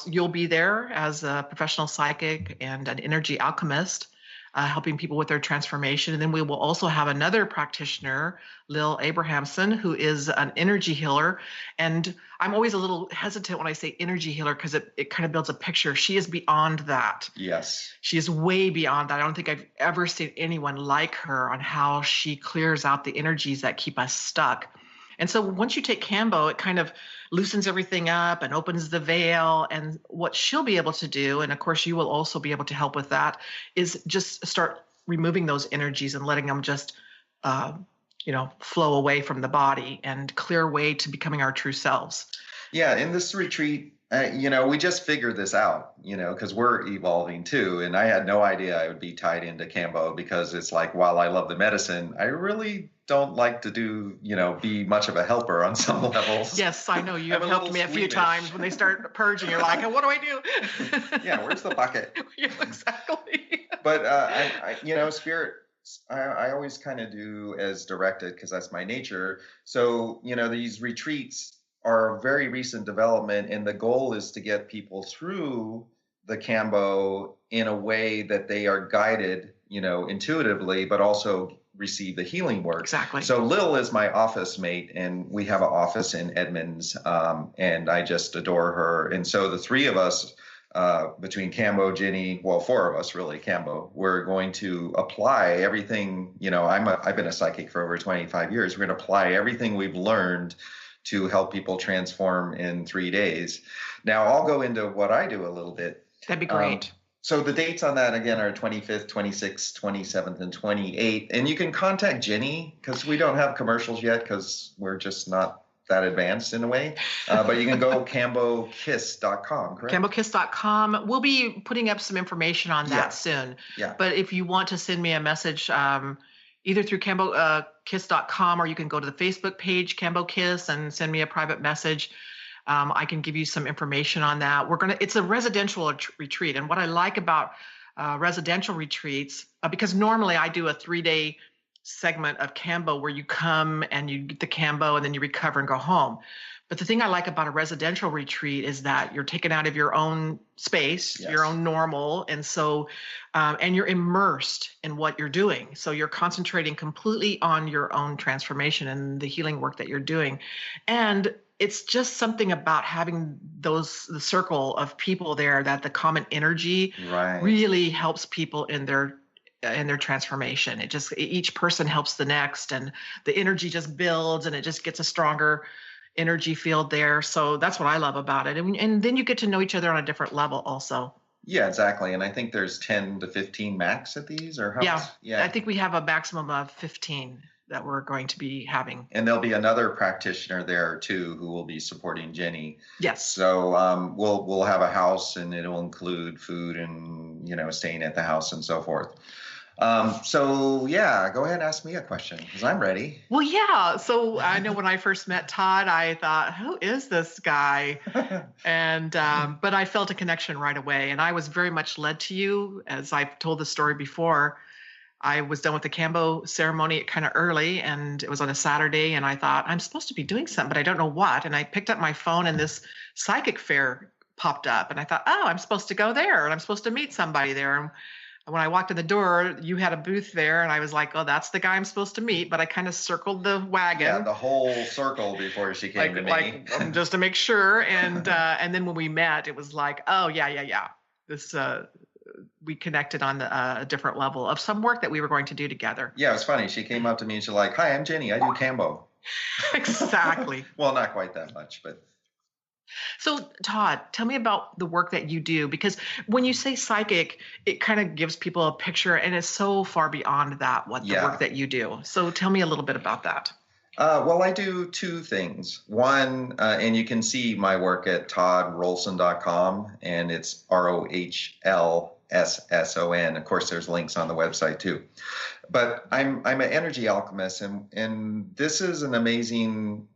you'll be there as a professional psychic and an energy alchemist, helping people with their transformation. And then we will also have another practitioner, Lil Abrahamson, who is an energy healer. And I'm always a little hesitant when I say energy healer because it kind of builds a picture. She is beyond that. Yes. She is way beyond that. I don't think I've ever seen anyone like her on how she clears out the energies that keep us stuck. And so once you take Kambo, it kind of loosens everything up and opens the veil. And what she'll be able to do, and of course you will also be able to help with that, is just start removing those energies and letting them just, flow away from the body and clear way to becoming our true selves. Yeah, in this retreat, we just figured this out, because we're evolving too. And I had no idea I would be tied into Kambo, because it's like, while I love the medicine, I really don't like to do, be much of a helper on some levels. Yes, I know. You have helped me a few times. When they start purging, you're like, what do I do? Yeah, where's the bucket? Yeah, exactly. But, Spirit, I always kind of do as directed, because that's my nature. So, these retreats are a very recent development, and the goal is to get people through the Kambo in a way that they are guided, intuitively, but also receive the healing work. Exactly. So Lil is my office mate, and we have an office in Edmonds, and I just adore her. And so the three of us, between Kambo, Ginny, well, four of us really, Kambo, we're going to apply everything. I've been a psychic for over 25 years. We're going to apply everything we've learned to help people transform in 3 days. Now, I'll go into what I do a little bit. That'd be great. So the dates on that, again, are 25th, 26th, 27th, and 28th. And you can contact Ginny, because we don't have commercials yet, because we're just not that advanced in a way. But you can go kambo-kiss.com, correct? kambo-kiss.com. We'll be putting up some information on that soon. Yeah. But if you want to send me a message, either through kambo-kiss.com, or you can go to the Facebook page, Kambo Kiss, and send me a private message. I can give you some information on that. It's a residential retreat. And what I like about residential retreats, because normally I do a 3-day segment of Kambo where you come and you get the Kambo and then you recover and go home. But the thing I like about a residential retreat is that you're taken out of your own space, your own normal. And so, and you're immersed in what you're doing. So you're concentrating completely on your own transformation and the healing work that you're doing. And it's just something about having the circle of people there, that the common energy really helps people in their transformation. Each person helps the next, and the energy just builds, and it just gets a stronger energy field there. So that's what I love about it. And then you get to know each other on a different level also. Yeah, exactly. And I think there's 10 to 15 max at these, or how? Yeah. I think we have a maximum of 15 that we're going to be having. And there'll be another practitioner there too, who will be supporting Ginny. Yes. So we'll have a house, and it'll include food and, staying at the house and so forth. Go ahead and ask me a question, because I'm ready. Well, yeah. So I know when I first met Todd, I thought, who is this guy? And, but I felt a connection right away, and I was very much led to you. As I've told the story before, I was done with the Kambo ceremony kind of early, and it was on a Saturday, and I thought, I'm supposed to be doing something, but I don't know what. And I picked up my phone, and this psychic fair popped up, and I thought, I'm supposed to go there, and I'm supposed to meet somebody there. And when I walked in the door, you had a booth there, and I was like, that's the guy I'm supposed to meet. But I kind of circled the wagon. Yeah, the whole circle before she came to me. Just to make sure. And then when we met, it was like, yeah. This we connected on a different level of some work that we were going to do together. Yeah, it was funny. She came up to me and she's like, "Hi, I'm Ginny. I do Kambo." Exactly. Well, not quite that much, but. So, Todd, tell me about the work that you do, because when you say psychic, it kind of gives people a picture, and it's so far beyond that, the work that you do. So tell me a little bit about that. Well, I do two things. One, and you can see my work at toddrolson.com, and it's ROHLSSON. Of course, there's links on the website too. But I'm an energy alchemist, and this is an amazing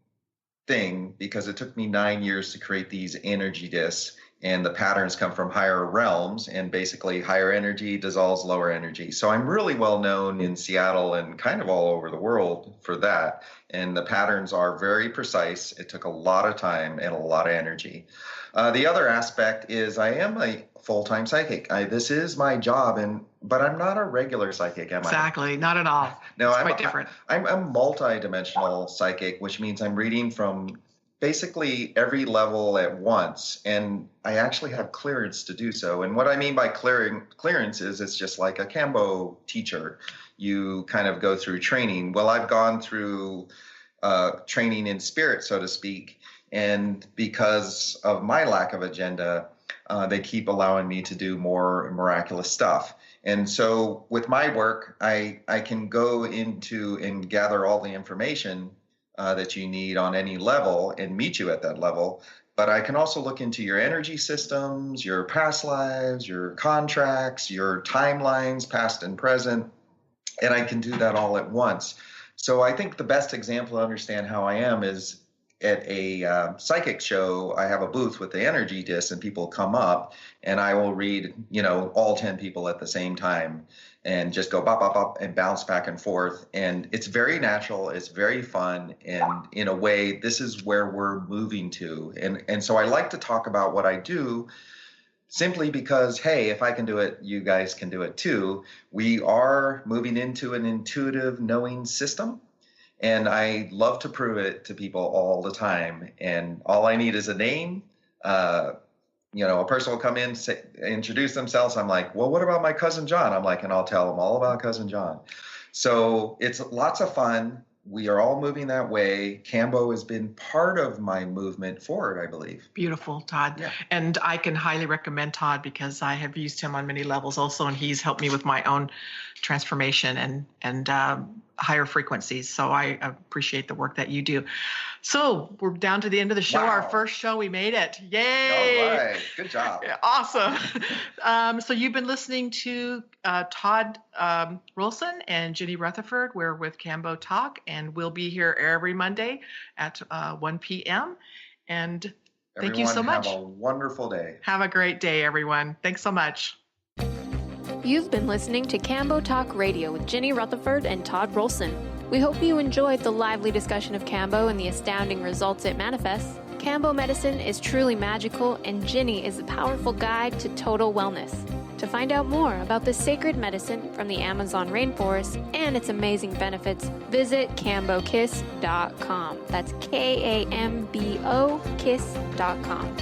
thing, because it took me 9 years to create these energy discs, and the patterns come from higher realms, and basically higher energy dissolves lower energy. So I'm really well known in Seattle and kind of all over the world for that. And the patterns are very precise. It took a lot of time and a lot of energy. The other aspect is I am a full-time psychic. This is my job, but I'm not a regular psychic, am I? Exactly, not at all. No, it's quite different. I'm a multi-dimensional psychic, which means I'm reading from basically every level at once, and I actually have clearance to do so. And what I mean by clearance is it's just like a Kambo teacher. You kind of go through training. Well, I've gone through training in spirit, so to speak. And because of my lack of agenda, they keep allowing me to do more miraculous stuff. And so with my work, I can go into and gather all the information that you need on any level and meet you at that level. But I can also look into your energy systems, your past lives, your contracts, your timelines, past and present, and I can do that all at once. So I think the best example to understand how I am is at a psychic show. I have a booth with the energy disc, and people come up, and I will read, all 10 people at the same time, and just go bop, bop, bop, and bounce back and forth. And it's very natural. It's very fun. And in a way, this is where we're moving to. And so I like to talk about what I do simply because, hey, if I can do it, you guys can do it too. We are moving into an intuitive knowing system. And I love to prove it to people all the time. And all I need is a name. A person will come in, introduce themselves. I'm like, well, what about my cousin John? I'm like, and I'll tell them all about cousin John. So it's lots of fun. We are all moving that way. Kambo has been part of my movement forward, I believe. Beautiful, Todd. Yeah. And I can highly recommend Todd because I have used him on many levels also, and he's helped me with my own transformation and higher frequencies. So I appreciate the work that you do. So we're down to the end of the show. Wow. Our first show, we made it. Yay! All right. Good job. Awesome. So you've been listening to Todd Rolson and Ginny Rutherford. We're with Kambo-Talk, and we'll be here every Monday at 1 p.m. And thank you so much. Have a wonderful day. Have a great day, everyone. Thanks so much. You've been listening to Kambo-Talk Radio with Ginny Rutherford and Todd Rolson. We hope you enjoyed the lively discussion of Kambo and the astounding results it manifests. Kambo medicine is truly magical, and Ginny is a powerful guide to total wellness. To find out more about this sacred medicine from the Amazon rainforest and its amazing benefits, visit kambokiss.com. That's KAMBO kiss.com.